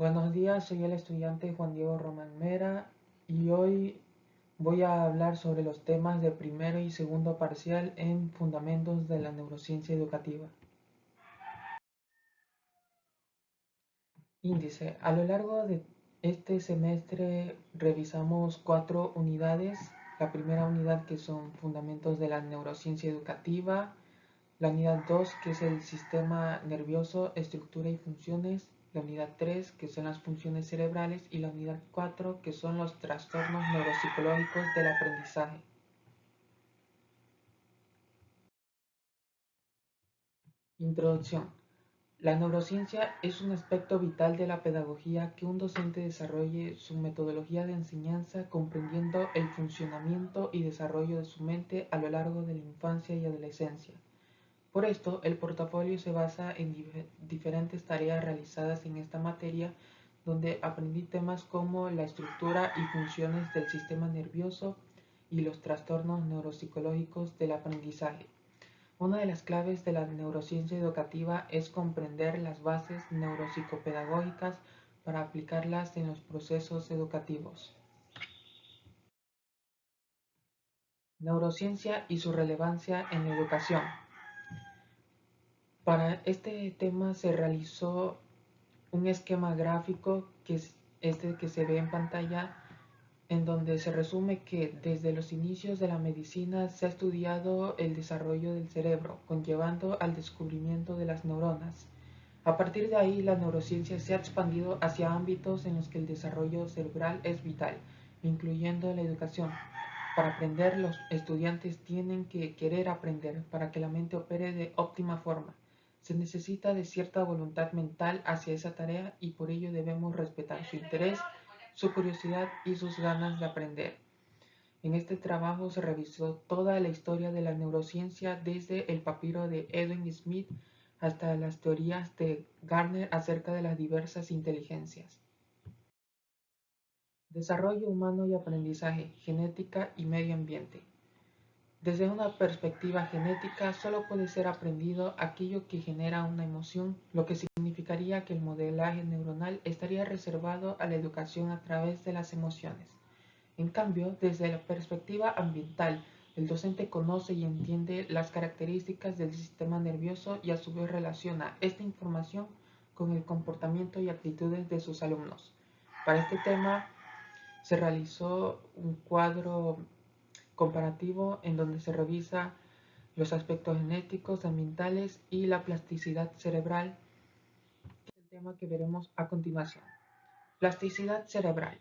Buenos días, soy el estudiante Juan Diego Román Mera y hoy voy a hablar sobre los temas de primero y segundo parcial en Fundamentos de la Neurociencia Educativa. Índice. A lo largo de este semestre revisamos 4 unidades. La primera unidad que son Fundamentos de la Neurociencia Educativa, la unidad 2 que es el sistema nervioso, estructura y funciones, la unidad 3 que son las funciones cerebrales y la unidad 4 que son los trastornos neuropsicológicos del aprendizaje. Introducción. La neurociencia es un aspecto vital de la pedagogía que un docente desarrolle su metodología de enseñanza comprendiendo el funcionamiento y desarrollo de su mente a lo largo de la infancia y adolescencia. Por esto, el portafolio se basa en diferentes tareas realizadas en esta materia, donde aprendí temas como la estructura y funciones del sistema nervioso y los trastornos neuropsicológicos del aprendizaje. Una de las claves de la neurociencia educativa es comprender las bases neuropsicopedagógicas para aplicarlas en los procesos educativos. Neurociencia y su relevancia en la educación. Para este tema se realizó un esquema gráfico que es este que se ve en pantalla, en donde se resume que desde los inicios de la medicina se ha estudiado el desarrollo del cerebro, conllevando al descubrimiento de las neuronas. A partir de ahí, la neurociencia se ha expandido hacia ámbitos en los que el desarrollo cerebral es vital, incluyendo la educación. Para aprender, los estudiantes tienen que querer aprender para que la mente opere de óptima forma. Se necesita de cierta voluntad mental hacia esa tarea y por ello debemos respetar su interés, su curiosidad y sus ganas de aprender. En este trabajo se revisó toda la historia de la neurociencia desde el papiro de Edwin Smith hasta las teorías de Gardner acerca de las diversas inteligencias. Desarrollo humano y aprendizaje, genética y medio ambiente. Desde una perspectiva genética, solo puede ser aprendido aquello que genera una emoción, lo que significaría que el modelaje neuronal estaría reservado a la educación a través de las emociones. En cambio, desde la perspectiva ambiental, el docente conoce y entiende las características del sistema nervioso y a su vez relaciona esta información con el comportamiento y actitudes de sus alumnos. Para este tema se realizó un cuadro comparativo en donde se revisa los aspectos genéticos, ambientales y la plasticidad cerebral, que es el tema que veremos a continuación. Plasticidad cerebral.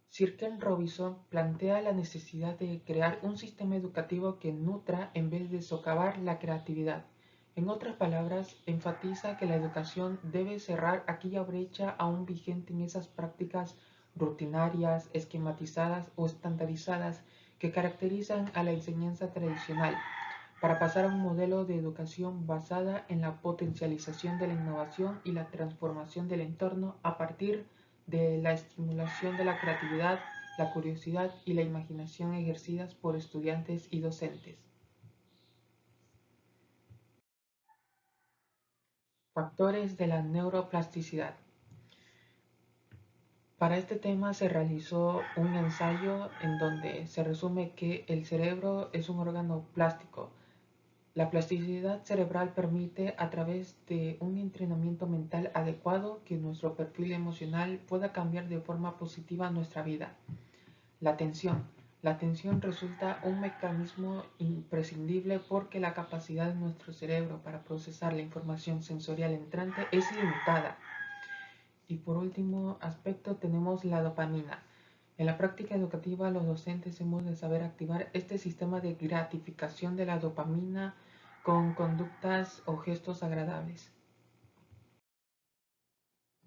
Sir Ken Robinson plantea la necesidad de crear un sistema educativo que nutra en vez de socavar la creatividad. En otras palabras, enfatiza que la educación debe cerrar aquella brecha aún vigente en esas prácticas rutinarias, esquematizadas o estandarizadas que caracterizan a la enseñanza tradicional, para pasar a un modelo de educación basada en la potencialización de la innovación y la transformación del entorno a partir de la estimulación de la creatividad, la curiosidad y la imaginación ejercidas por estudiantes y docentes. Factores de la neuroplasticidad. Para este tema se realizó un ensayo en donde se resume que el cerebro es un órgano plástico. La plasticidad cerebral permite, a través de un entrenamiento mental adecuado, que nuestro perfil emocional pueda cambiar de forma positiva nuestra vida. La atención. La atención resulta un mecanismo imprescindible porque la capacidad de nuestro cerebro para procesar la información sensorial entrante es limitada. Y por último aspecto tenemos la dopamina. En la práctica educativa los docentes hemos de saber activar este sistema de gratificación de la dopamina con conductas o gestos agradables.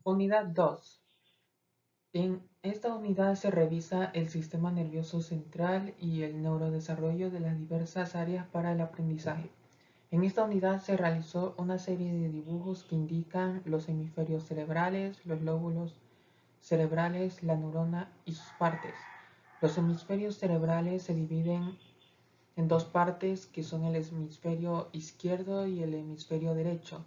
Unidad 2. En esta unidad se revisa el sistema nervioso central y el neurodesarrollo de las diversas áreas para el aprendizaje. En esta unidad se realizó una serie de dibujos que indican los hemisferios cerebrales, los lóbulos cerebrales, la neurona y sus partes. Los hemisferios cerebrales se dividen en dos partes que son el hemisferio izquierdo y el hemisferio derecho.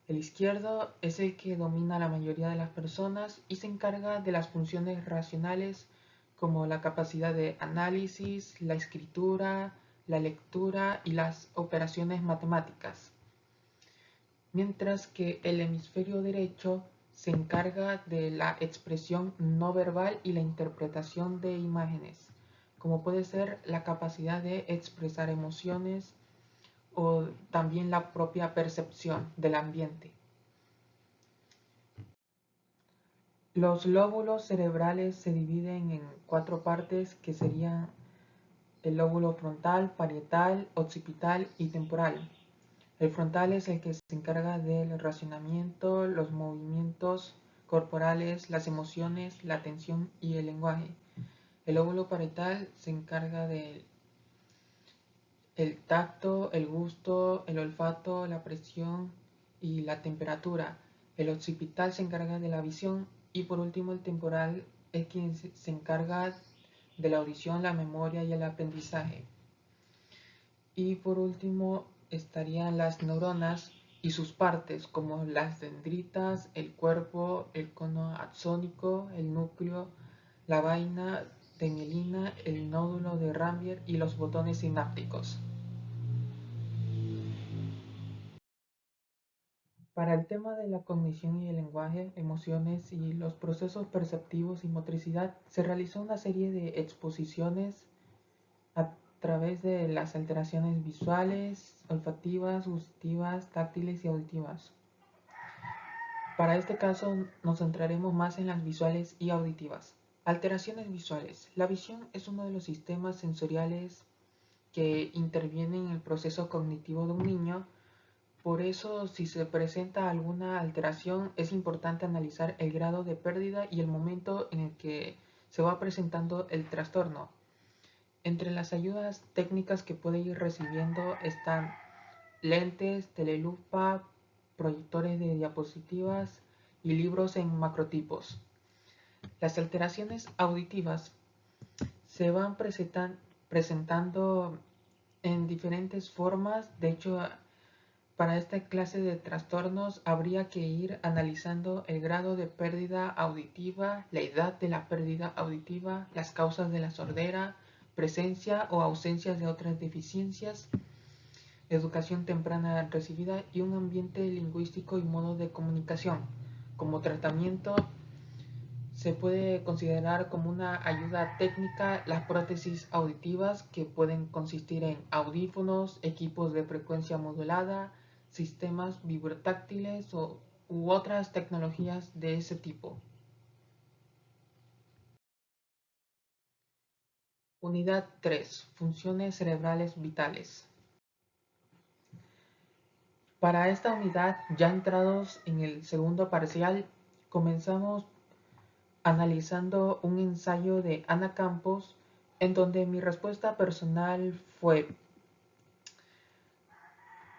El izquierdo es el que domina a la mayoría de las personas y se encarga de las funciones racionales como la capacidad de análisis, la escritura, la lectura y las operaciones matemáticas, mientras que el hemisferio derecho se encarga de la expresión no verbal y la interpretación de imágenes, como puede ser la capacidad de expresar emociones o también la propia percepción del ambiente. Los lóbulos cerebrales se dividen en cuatro partes que serían el lóbulo frontal, parietal, occipital y temporal. El frontal es el que se encarga del racionamiento, los movimientos corporales, las emociones, la atención y el lenguaje. El lóbulo parietal se encarga del tacto, el gusto, el olfato, la presión y la temperatura. El occipital se encarga de la visión y por último el temporal es quien se encarga de la audición, la memoria y el aprendizaje. Y por último estarían las neuronas y sus partes como las dendritas, el cuerpo, el cono axónico, el núcleo, la vaina de mielina, el nódulo de Rambier y los botones sinápticos. Para el tema de la cognición y el lenguaje, emociones y los procesos perceptivos y motricidad, se realizó una serie de exposiciones a través de las alteraciones visuales, olfativas, gustativas, táctiles y auditivas. Para este caso nos centraremos más en las visuales y auditivas. Alteraciones visuales. La visión es uno de los sistemas sensoriales que intervienen en el proceso cognitivo de un niño. Por eso, si se presenta alguna alteración, es importante analizar el grado de pérdida y el momento en el que se va presentando el trastorno. Entre las ayudas técnicas que puede ir recibiendo están lentes, telelupa, proyectores de diapositivas y libros en macrotipos. Las alteraciones auditivas se van presentando en diferentes formas. De hecho, para esta clase de trastornos habría que ir analizando el grado de pérdida auditiva, la edad de la pérdida auditiva, las causas de la sordera, presencia o ausencia de otras deficiencias, educación temprana recibida y un ambiente lingüístico y modo de comunicación. Como tratamiento se puede considerar como una ayuda técnica las prótesis auditivas que pueden consistir en audífonos, equipos de frecuencia modulada, sistemas vibrotáctiles u otras tecnologías de ese tipo. Unidad 3. Funciones cerebrales vitales. Para esta unidad, ya entrados en el segundo parcial, comenzamos analizando un ensayo de Ana Campos en donde mi respuesta personal fue: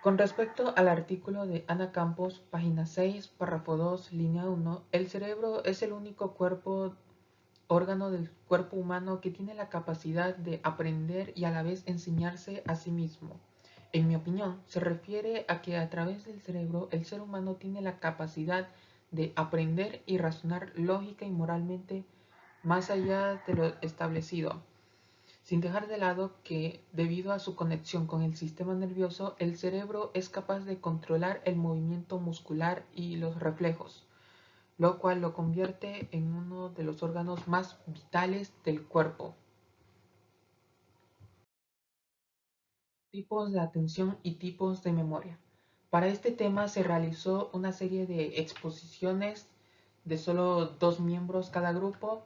con respecto al artículo de Ana Campos, página 6, párrafo 2, línea 1, el cerebro es el único órgano del cuerpo humano que tiene la capacidad de aprender y a la vez enseñarse a sí mismo. En mi opinión, se refiere a que a través del cerebro el ser humano tiene la capacidad de aprender y razonar lógica y moralmente más allá de lo establecido, sin dejar de lado que, debido a su conexión con el sistema nervioso, el cerebro es capaz de controlar el movimiento muscular y los reflejos, lo cual lo convierte en uno de los órganos más vitales del cuerpo. Tipos de atención y tipos de memoria. Para este tema se realizó una serie de exposiciones de solo 2 miembros cada grupo,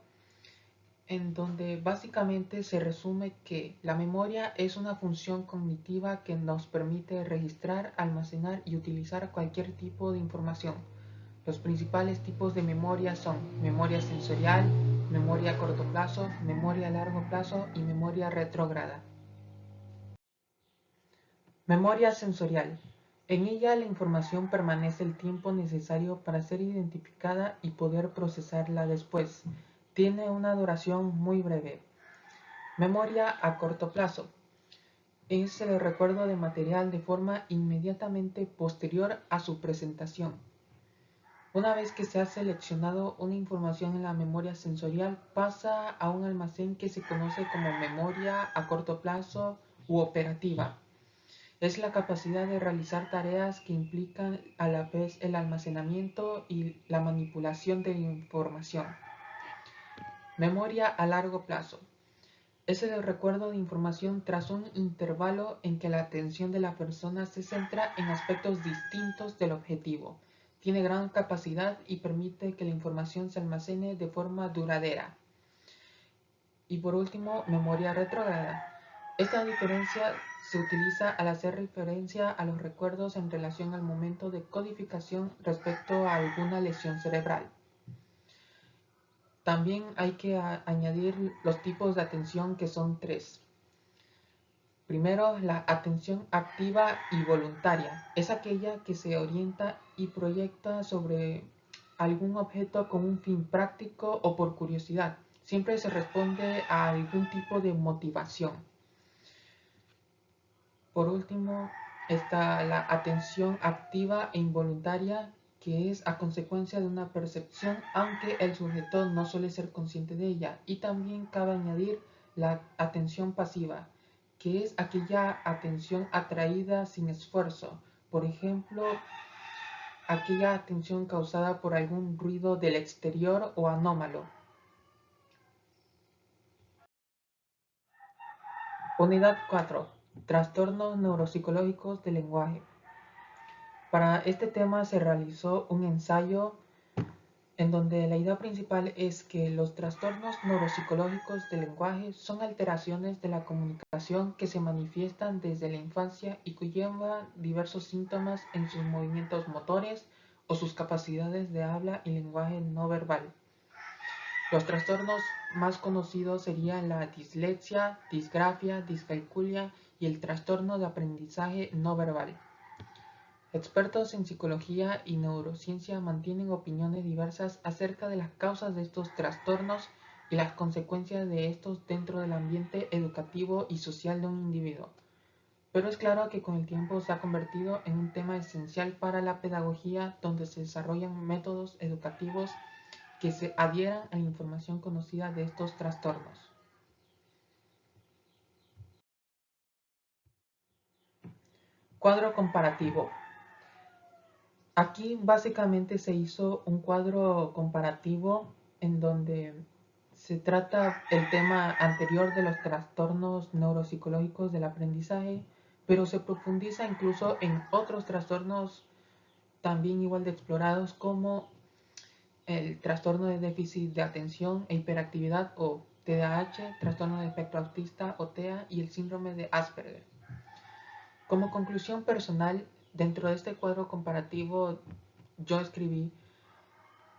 en donde básicamente se resume que la memoria es una función cognitiva que nos permite registrar, almacenar y utilizar cualquier tipo de información. Los principales tipos de memoria son memoria sensorial, memoria a corto plazo, memoria a largo plazo y memoria retrógrada. Memoria sensorial. En ella la información permanece el tiempo necesario para ser identificada y poder procesarla después. Tiene una duración muy breve. Memoria a corto plazo. es el recuerdo de material de forma inmediatamente posterior a su presentación. Una vez que se ha seleccionado una información en la memoria sensorial, pasa a un almacén que se conoce como memoria a corto plazo u operativa. Es la capacidad de realizar tareas que implican a la vez el almacenamiento y la manipulación de información. Memoria a largo plazo. Es el recuerdo de información tras un intervalo en que la atención de la persona se centra en aspectos distintos del objetivo. Tiene gran capacidad y permite que la información se almacene de forma duradera. Y por último, memoria retrógrada. Esta diferencia se utiliza al hacer referencia a los recuerdos en relación al momento de codificación respecto a alguna lesión cerebral. También hay que añadir los tipos de atención, que son tres. Primero, la atención activa y voluntaria. Es aquella que se orienta y proyecta sobre algún objeto con un fin práctico o por curiosidad. Siempre se responde a algún tipo de motivación. Por último, está la atención activa e involuntaria, que es a consecuencia de una percepción, aunque el sujeto no suele ser consciente de ella. Y también cabe añadir la atención pasiva, que es aquella atención atraída sin esfuerzo. Por ejemplo, aquella atención causada por algún ruido del exterior o anómalo. Unidad 4. Trastornos neuropsicológicos del lenguaje. Para este tema se realizó un ensayo en donde la idea principal es que los trastornos neuropsicológicos del lenguaje son alteraciones de la comunicación que se manifiestan desde la infancia y que llevan diversos síntomas en sus movimientos motores o sus capacidades de habla y lenguaje no verbal. Los trastornos más conocidos serían la dislexia, disgrafia, discalculia y el trastorno de aprendizaje no verbal. Expertos en psicología y neurociencia mantienen opiniones diversas acerca de las causas de estos trastornos y las consecuencias de estos dentro del ambiente educativo y social de un individuo. Pero es claro que con el tiempo se ha convertido en un tema esencial para la pedagogía, donde se desarrollan métodos educativos que se adhieran a la información conocida de estos trastornos. Cuadro comparativo. Aquí básicamente se hizo un cuadro comparativo en donde se trata el tema anterior de los trastornos neuropsicológicos del aprendizaje, pero se profundiza incluso en otros trastornos también igual de explorados, como el trastorno de déficit de atención e hiperactividad o TDAH, trastorno de espectro autista o TEA y el síndrome de Asperger. Como conclusión personal, dentro de este cuadro comparativo yo escribí: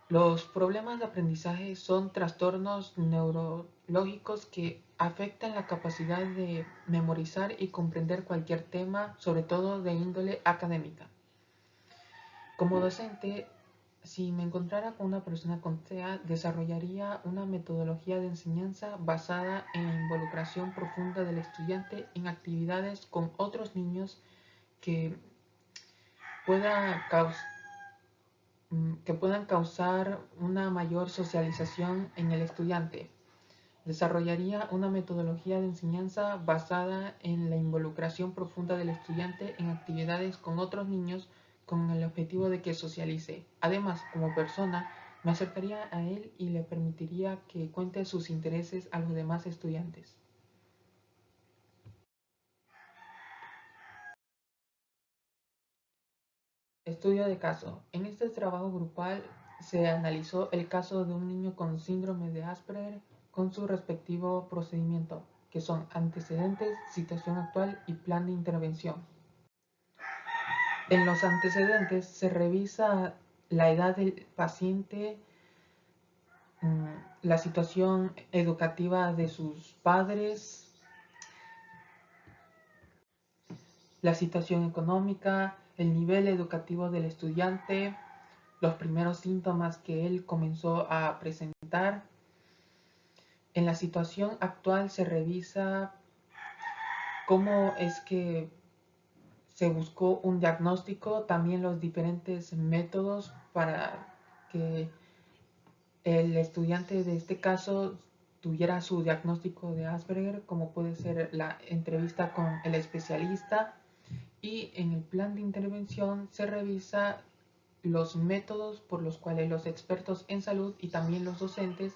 los problemas de aprendizaje son trastornos neurológicos que afectan la capacidad de memorizar y comprender cualquier tema, sobre todo de índole académica. Como docente, si me encontrara con una persona con TEA, desarrollaría una metodología de enseñanza basada en la involucración profunda del estudiante en actividades con otros niños que puedan causar una mayor socialización en el estudiante. Desarrollaría una metodología de enseñanza basada en la involucración profunda del estudiante en actividades con otros niños con el objetivo de que socialice. Además, como persona, me acercaría a él y le permitiría que cuente sus intereses a los demás estudiantes. Estudio de caso. En este trabajo grupal se analizó el caso de un niño con síndrome de Asperger con su respectivo procedimiento, que son antecedentes, situación actual y plan de intervención. En los antecedentes se revisa la edad del paciente, la situación educativa de sus padres, la situación económica, el nivel educativo del estudiante, los primeros síntomas que él comenzó a presentar. En la situación actual se revisa cómo es que se buscó un diagnóstico, también los diferentes métodos para que el estudiante de este caso tuviera su diagnóstico de Asperger, como puede ser la entrevista con el especialista, y en el plan de intervención se revisa los métodos por los cuales los expertos en salud y también los docentes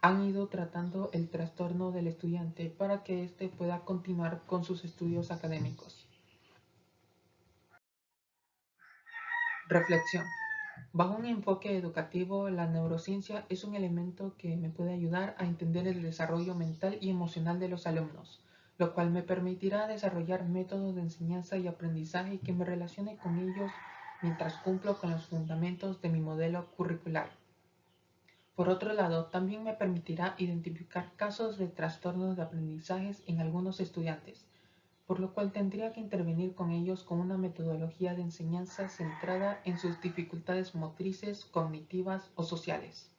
han ido tratando el trastorno del estudiante para que éste pueda continuar con sus estudios académicos. Reflexión. Bajo un enfoque educativo, la neurociencia es un elemento que me puede ayudar a entender el desarrollo mental y emocional de los alumnos, lo cual me permitirá desarrollar métodos de enseñanza y aprendizaje que me relacione con ellos mientras cumplo con los fundamentos de mi modelo curricular. Por otro lado, también me permitirá identificar casos de trastornos de aprendizajes en algunos estudiantes, por lo cual tendría que intervenir con ellos con una metodología de enseñanza centrada en sus dificultades motrices, cognitivas o sociales.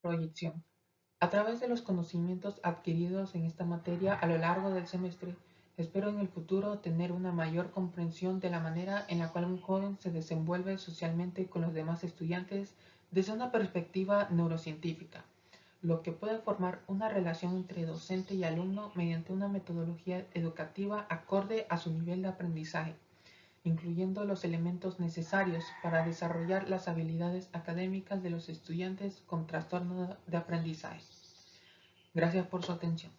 Proyección. A través de los conocimientos adquiridos en esta materia a lo largo del semestre, espero en el futuro tener una mayor comprensión de la manera en la cual un joven se desenvuelve socialmente con los demás estudiantes desde una perspectiva neurocientífica, lo que puede formar una relación entre docente y alumno mediante una metodología educativa acorde a su nivel de aprendizaje, incluyendo los elementos necesarios para desarrollar las habilidades académicas de los estudiantes con trastorno de aprendizaje. Gracias por su atención.